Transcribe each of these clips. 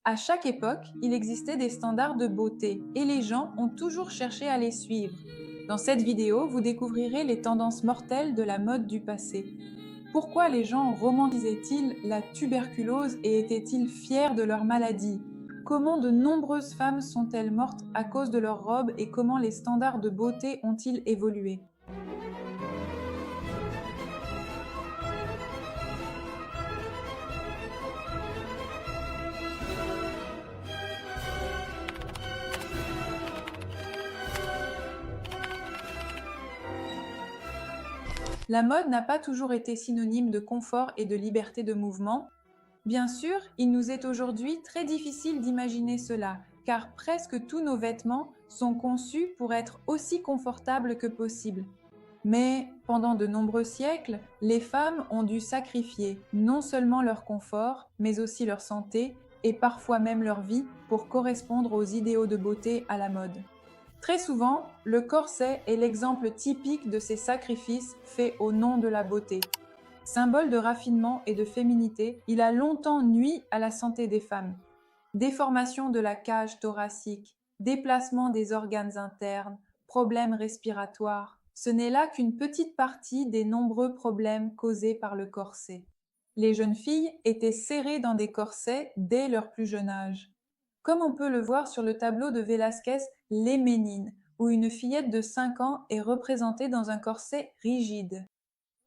À chaque époque, il existait des standards de beauté et les gens ont toujours cherché à les suivre. Dans cette vidéo, vous découvrirez les tendances mortelles de la mode du passé. Pourquoi les gens romantisaient-ils la tuberculose et étaient-ils fiers de leur maladie? Comment de nombreuses femmes sont-elles mortes à cause de leurs robes et comment les standards de beauté ont-ils évolué? La mode n'a pas toujours été synonyme de confort et de liberté de mouvement. Bien sûr, il nous est aujourd'hui très difficile d'imaginer cela, car presque tous nos vêtements sont conçus pour être aussi confortables que possible. Mais pendant de nombreux siècles, les femmes ont dû sacrifier non seulement leur confort, mais aussi leur santé et parfois même leur vie pour correspondre aux idéaux de beauté à la mode. Très souvent, le corset est l'exemple typique de ces sacrifices faits au nom de la beauté. Symbole de raffinement et de féminité, il a longtemps nui à la santé des femmes. Déformation de la cage thoracique, déplacement des organes internes, problèmes respiratoires. Ce n'est là qu'une petite partie des nombreux problèmes causés par le corset. Les jeunes filles étaient serrées dans des corsets dès leur plus jeune âge. Comme on peut le voir sur le tableau de Velázquez Les Ménines, où une fillette de 5 ans est représentée dans un corset rigide.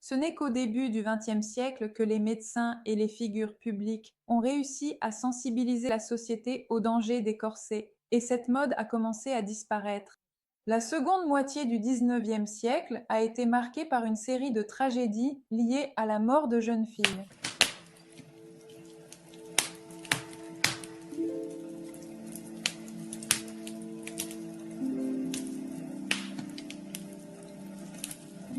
Ce n'est qu'au début du XXe siècle que les médecins et les figures publiques ont réussi à sensibiliser la société au danger des corsets, et cette mode a commencé à disparaître. La seconde moitié du XIXe siècle a été marquée par une série de tragédies liées à la mort de jeunes filles.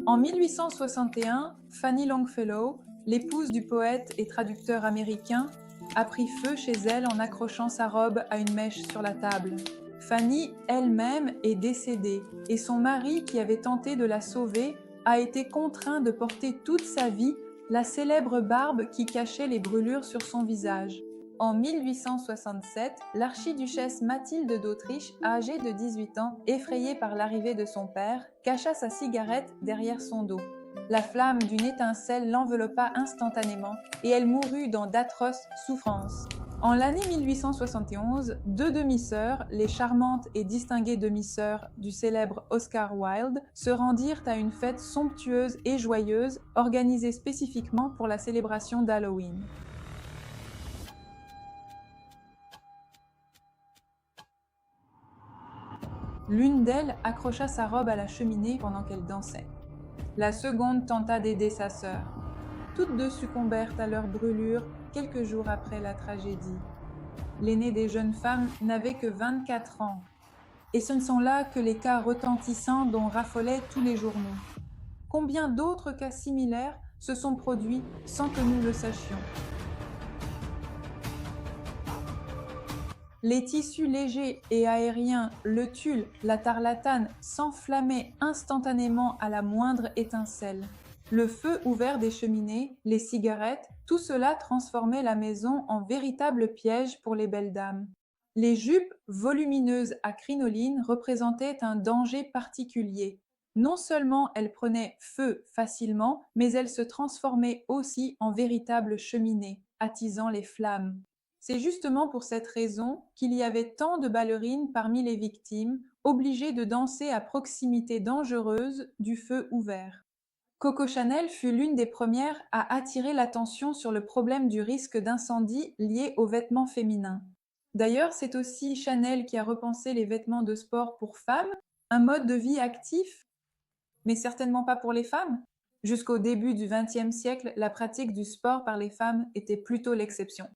En 1861, Fanny Longfellow, l'épouse du poète et traducteur américain, a pris feu chez elle en accrochant sa robe à une mèche sur la table. Fanny elle-même est décédée et son mari, qui avait tenté de la sauver, a été contraint de porter toute sa vie la célèbre barbe qui cachait les brûlures sur son visage. En 1867, l'archiduchesse Mathilde d'Autriche, âgée de 18 ans, effrayée par l'arrivée de son père, cacha sa cigarette derrière son dos. La flamme d'une étincelle l'enveloppa instantanément et elle mourut dans d'atroces souffrances. En l'année 1871, deux demi-sœurs, les charmantes et distinguées demi-sœurs du célèbre Oscar Wilde, se rendirent à une fête somptueuse et joyeuse organisée spécifiquement pour la célébration d'Halloween. L'une d'elles accrocha sa robe à la cheminée pendant qu'elle dansait. La seconde tenta d'aider sa sœur. Toutes deux succombèrent à leurs brûlures quelques jours après la tragédie. L'aînée des jeunes femmes n'avait que 24 ans. Et ce ne sont là que les cas retentissants dont raffolaient tous les journaux. Combien d'autres cas similaires se sont produits sans que nous le sachions? Les tissus légers et aériens, le tulle, la tarlatane s'enflammaient instantanément à la moindre étincelle. Le feu ouvert des cheminées, les cigarettes, tout cela transformait la maison en véritable piège pour les belles dames. Les jupes volumineuses à crinoline représentaient un danger particulier. Non seulement elles prenaient feu facilement, mais elles se transformaient aussi en véritables cheminées, attisant les flammes. C'est justement pour cette raison qu'il y avait tant de ballerines parmi les victimes, obligées de danser à proximité dangereuse du feu ouvert. Coco Chanel fut l'une des premières à attirer l'attention sur le problème du risque d'incendie lié aux vêtements féminins. D'ailleurs, c'est aussi Chanel qui a repensé les vêtements de sport pour femmes, un mode de vie actif, mais certainement pas pour les femmes. Jusqu'au début du XXe siècle, la pratique du sport par les femmes était plutôt l'exception.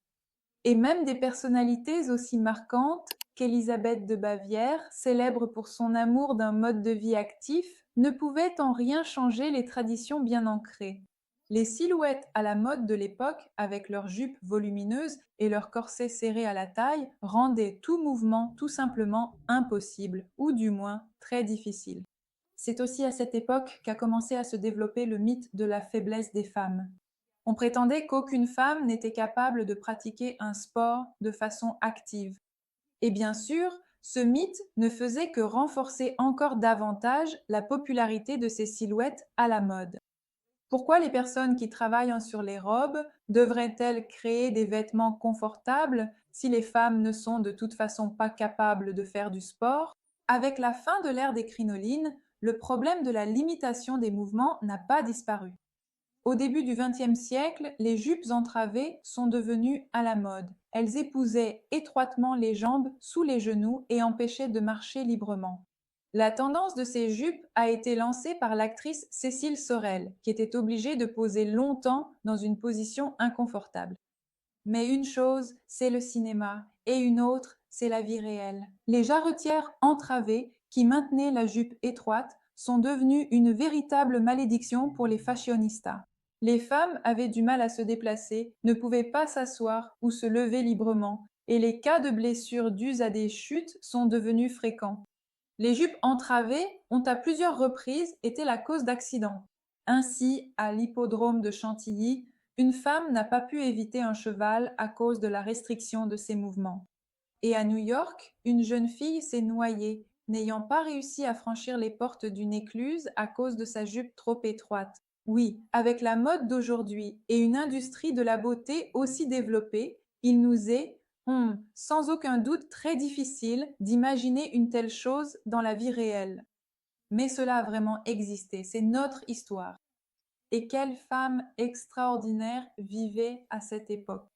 Et même des personnalités aussi marquantes qu'Élisabeth de Bavière, célèbre pour son amour d'un mode de vie actif, ne pouvaient en rien changer les traditions bien ancrées. Les silhouettes à la mode de l'époque, avec leurs jupes volumineuses et leurs corsets serrés à la taille, rendaient tout mouvement tout simplement impossible, ou du moins très difficile. C'est aussi à cette époque qu'a commencé à se développer le mythe de la faiblesse des femmes. On prétendait qu'aucune femme n'était capable de pratiquer un sport de façon active. Et bien sûr, ce mythe ne faisait que renforcer encore davantage la popularité de ces silhouettes à la mode. Pourquoi les personnes qui travaillent sur les robes devraient-elles créer des vêtements confortables si les femmes ne sont de toute façon pas capables de faire du sport? Avec la fin de l'ère des crinolines, le problème de la limitation des mouvements n'a pas disparu. Au début du XXe siècle, les jupes entravées sont devenues à la mode. Elles épousaient étroitement les jambes sous les genoux et empêchaient de marcher librement. La tendance de ces jupes a été lancée par l'actrice Cécile Sorel, qui était obligée de poser longtemps dans une position inconfortable. Mais une chose, c'est le cinéma, et une autre, c'est la vie réelle. Les jarretières entravées, qui maintenaient la jupe étroite, sont devenues une véritable malédiction pour les fashionistas. Les femmes avaient du mal à se déplacer, ne pouvaient pas s'asseoir ou se lever librement, et les cas de blessures dues à des chutes sont devenus fréquents. Les jupes entravées ont à plusieurs reprises été la cause d'accidents. Ainsi, à l'hippodrome de Chantilly, une femme n'a pas pu éviter un cheval à cause de la restriction de ses mouvements. Et à New York, une jeune fille s'est noyée, n'ayant pas réussi à franchir les portes d'une écluse à cause de sa jupe trop étroite. Oui, avec la mode d'aujourd'hui et une industrie de la beauté aussi développée, il nous est, sans aucun doute, très difficile d'imaginer une telle chose dans la vie réelle. Mais cela a vraiment existé, c'est notre histoire. Et quelle femme extraordinaire vivait à cette époque.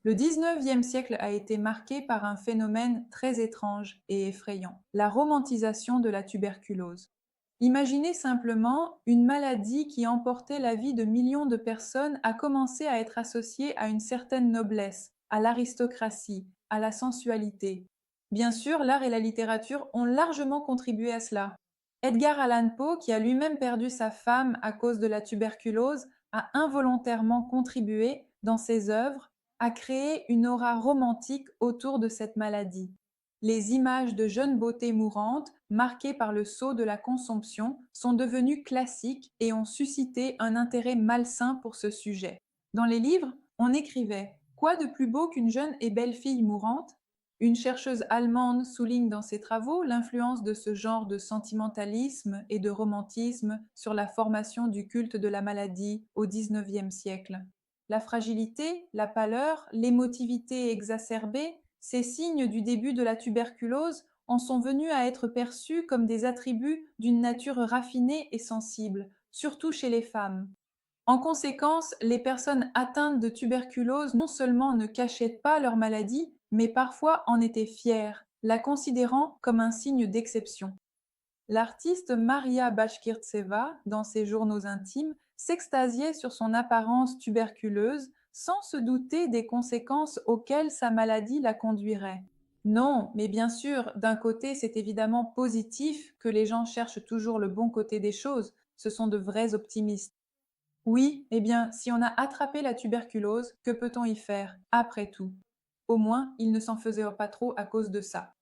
Le XIXe siècle a été marqué par un phénomène très étrange et effrayant, la romantisation de la tuberculose. Imaginez simplement une maladie qui emportait la vie de millions de personnes a commencé à être associée à une certaine noblesse, à l'aristocratie, à la sensualité. Bien sûr, l'art et la littérature ont largement contribué à cela. Edgar Allan Poe, qui a lui-même perdu sa femme à cause de la tuberculose, a involontairement contribué, dans ses œuvres, à créer une aura romantique autour de cette maladie. Les images de jeunes beautés mourantes, marquées par le sceau de la consomption, sont devenues classiques et ont suscité un intérêt malsain pour ce sujet. Dans les livres, on écrivait Quoi de plus beau qu'une jeune et belle fille mourante? Une chercheuse allemande souligne dans ses travaux l'influence de ce genre de sentimentalisme et de romantisme sur la formation du culte de la maladie au XIXe siècle. La fragilité, la pâleur, l'émotivité exacerbée, ces signes du début de la tuberculose en sont venus à être perçus comme des attributs d'une nature raffinée et sensible, surtout chez les femmes. En conséquence, les personnes atteintes de tuberculose non seulement ne cachaient pas leur maladie, mais parfois en étaient fières, la considérant comme un signe d'exception. L'artiste Maria Bashkirtseva, dans ses journaux intimes, s'extasiait sur son apparence tuberculeuse sans se douter des conséquences auxquelles sa maladie la conduirait. Non, mais bien sûr, d'un côté, c'est évidemment positif que les gens cherchent toujours le bon côté des choses, ce sont de vrais optimistes. Oui, eh bien, si on a attrapé la tuberculose, que peut-on y faire, après tout? Au moins, il ne s'en faisait pas trop à cause de ça.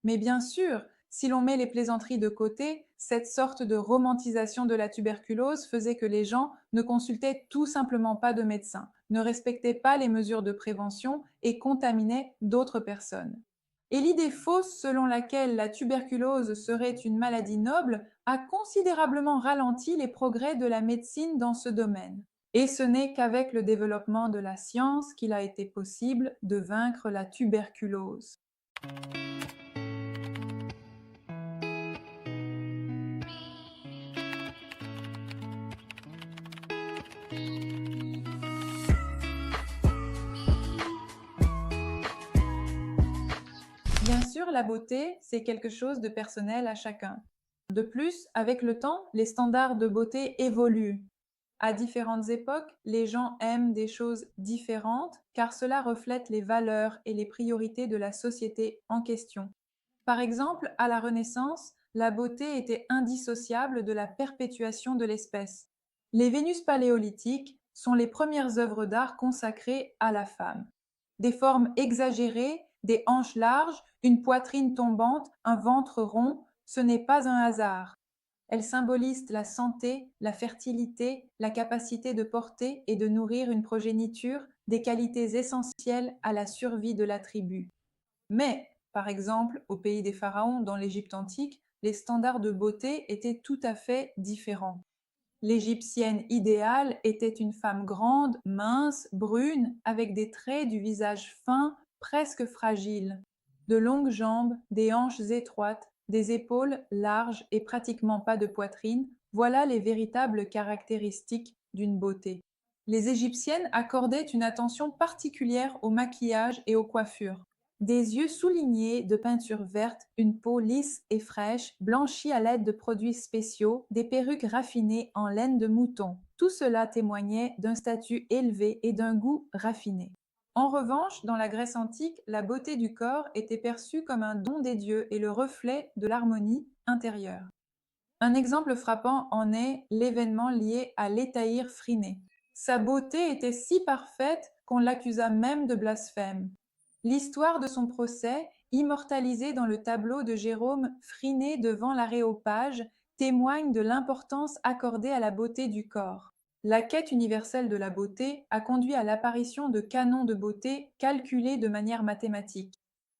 Mais bien sûr, si l'on met les plaisanteries de côté, cette sorte de romantisation de la tuberculose faisait que les gens ne consultaient tout simplement pas de médecin, ne respectaient pas les mesures de prévention et contaminaient d'autres personnes. Et l'idée fausse selon laquelle la tuberculose serait une maladie noble a considérablement ralenti les progrès de la médecine dans ce domaine. Et ce n'est qu'avec le développement de la science qu'il a été possible de vaincre la tuberculose. Bien sûr, la beauté, c'est quelque chose de personnel à chacun. De plus, avec le temps, les standards de beauté évoluent. À différentes époques, les gens aiment des choses différentes car cela reflète les valeurs et les priorités de la société en question. Par exemple, à la Renaissance, la beauté était indissociable de la perpétuation de l'espèce. Les Vénus paléolithiques sont les premières œuvres d'art consacrées à la femme. Des formes exagérées, des hanches larges, une poitrine tombante, un ventre rond, ce n'est pas un hasard. Elles symbolisent la santé, la fertilité, la capacité de porter et de nourrir une progéniture, des qualités essentielles à la survie de la tribu. Mais, par exemple, au pays des pharaons, dans l'Égypte antique, les standards de beauté étaient tout à fait différents. L'égyptienne idéale était une femme grande, mince, brune, avec des traits du visage fin, presque fragile, de longues jambes, des hanches étroites, des épaules larges et pratiquement pas de poitrine, voilà les véritables caractéristiques d'une beauté. Les Égyptiennes accordaient une attention particulière au maquillage et aux coiffures. Des yeux soulignés de peinture verte, une peau lisse et fraîche, blanchie à l'aide de produits spéciaux, des perruques raffinées en laine de mouton. Tout cela témoignait d'un statut élevé et d'un goût raffiné. En revanche, dans la Grèce antique, la beauté du corps était perçue comme un don des dieux et le reflet de l'harmonie intérieure. Un exemple frappant en est l'événement lié à l'Étaïre Phryné. Sa beauté était si parfaite qu'on l'accusa même de blasphème. L'histoire de son procès, immortalisée dans le tableau de Jérôme Phryné devant l'Aréopage, témoigne de l'importance accordée à la beauté du corps. La quête universelle de la beauté a conduit à l'apparition de canons de beauté calculés de manière mathématique.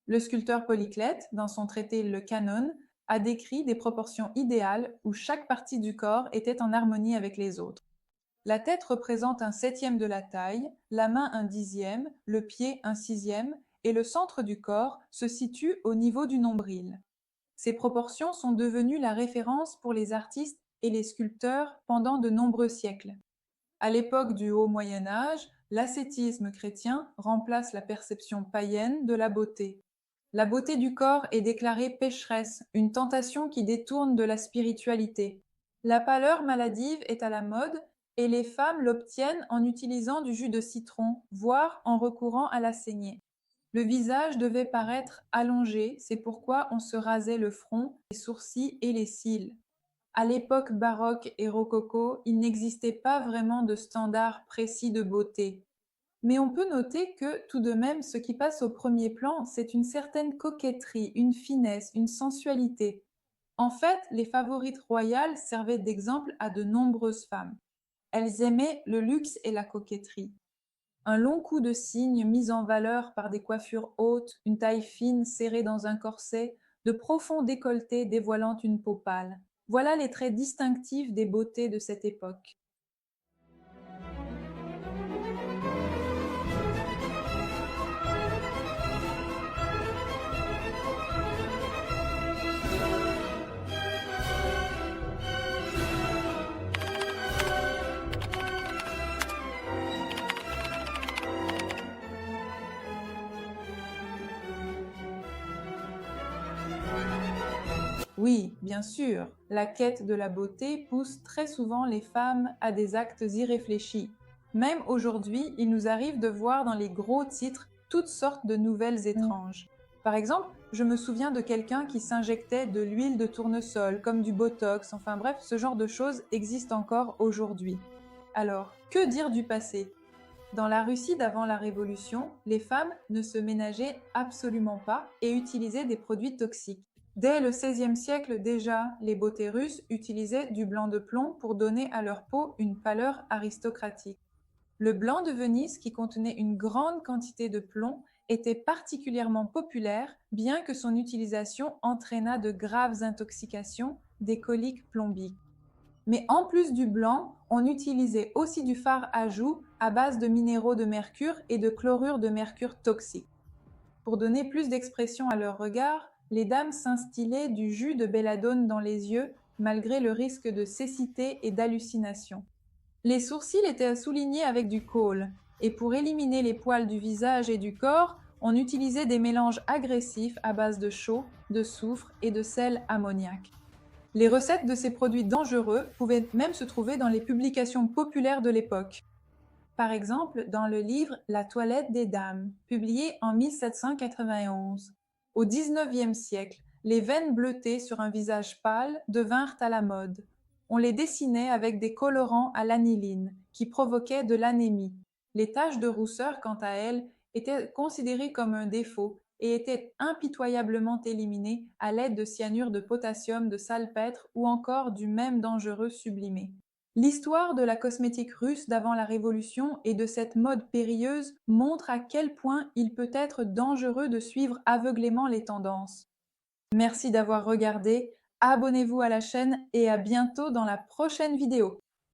Le sculpteur Polyclète, dans son traité Le Canon, a décrit des proportions idéales où chaque partie du corps était en harmonie avec les autres. La tête représente un septième de la taille, la main un dixième, le pied un sixième, et le centre du corps se situe au niveau du nombril. Ces proportions sont devenues la référence pour les artistes et les sculpteurs pendant de nombreux siècles. À l'époque du Haut Moyen Âge, l'ascétisme chrétien remplace la perception païenne de la beauté. La beauté du corps est déclarée pécheresse, une tentation qui détourne de la spiritualité. La pâleur maladive est à la mode et les femmes l'obtiennent en utilisant du jus de citron, voire en recourant à la saignée. Le visage devait paraître allongé, c'est pourquoi on se rasait le front, les sourcils et les cils. À l'époque baroque et rococo, il n'existait pas vraiment de standard précis de beauté. Mais on peut noter que, tout de même, ce qui passe au premier plan, c'est une certaine coquetterie, une finesse, une sensualité. En fait, les favorites royales servaient d'exemple à de nombreuses femmes. Elles aimaient le luxe et la coquetterie. Un long cou de cygne mis en valeur par des coiffures hautes, une taille fine serrée dans un corset, de profonds décolletés dévoilant une peau pâle. Voilà les traits distinctifs des beautés de cette époque. Oui, bien sûr, la quête de la beauté pousse très souvent les femmes à des actes irréfléchis. Même aujourd'hui, il nous arrive de voir dans les gros titres toutes sortes de nouvelles étranges. Par exemple, je me souviens de quelqu'un qui s'injectait de l'huile de tournesol, comme du botox, enfin bref, ce genre de choses existe encore aujourd'hui. Alors, que dire du passé? Dans la Russie d'avant la Révolution, les femmes ne se ménageaient absolument pas et utilisaient des produits toxiques. Dès le XVIe siècle déjà, les beautés russes utilisaient du blanc de plomb pour donner à leur peau une pâleur aristocratique. Le blanc de Venise, qui contenait une grande quantité de plomb, était particulièrement populaire, bien que son utilisation entraînât de graves intoxications, des coliques plombiques. Mais en plus du blanc, on utilisait aussi du fard à joues à base de minéraux de mercure et de chlorure de mercure toxique. Pour donner plus d'expression à leur regard, les dames s'instillaient du jus de belladone dans les yeux, malgré le risque de cécité et d'hallucination. Les sourcils étaient soulignés avec du kohl, et pour éliminer les poils du visage et du corps, on utilisait des mélanges agressifs à base de chaux, de soufre et de sel ammoniaque. Les recettes de ces produits dangereux pouvaient même se trouver dans les publications populaires de l'époque. Par exemple, dans le livre La toilette des dames, publié en 1791. Au XIXe siècle, les veines bleutées sur un visage pâle devinrent à la mode. On les dessinait avec des colorants à l'aniline, qui provoquaient de l'anémie. Les taches de rousseur, quant à elles, était considéré comme un défaut et était impitoyablement éliminé à l'aide de cyanure de potassium, de salpêtre ou encore du même dangereux sublimé. L'histoire de la cosmétique russe d'avant la Révolution et de cette mode périlleuse montre à quel point il peut être dangereux de suivre aveuglément les tendances. Merci d'avoir regardé, abonnez-vous à la chaîne et à bientôt dans la prochaine vidéo.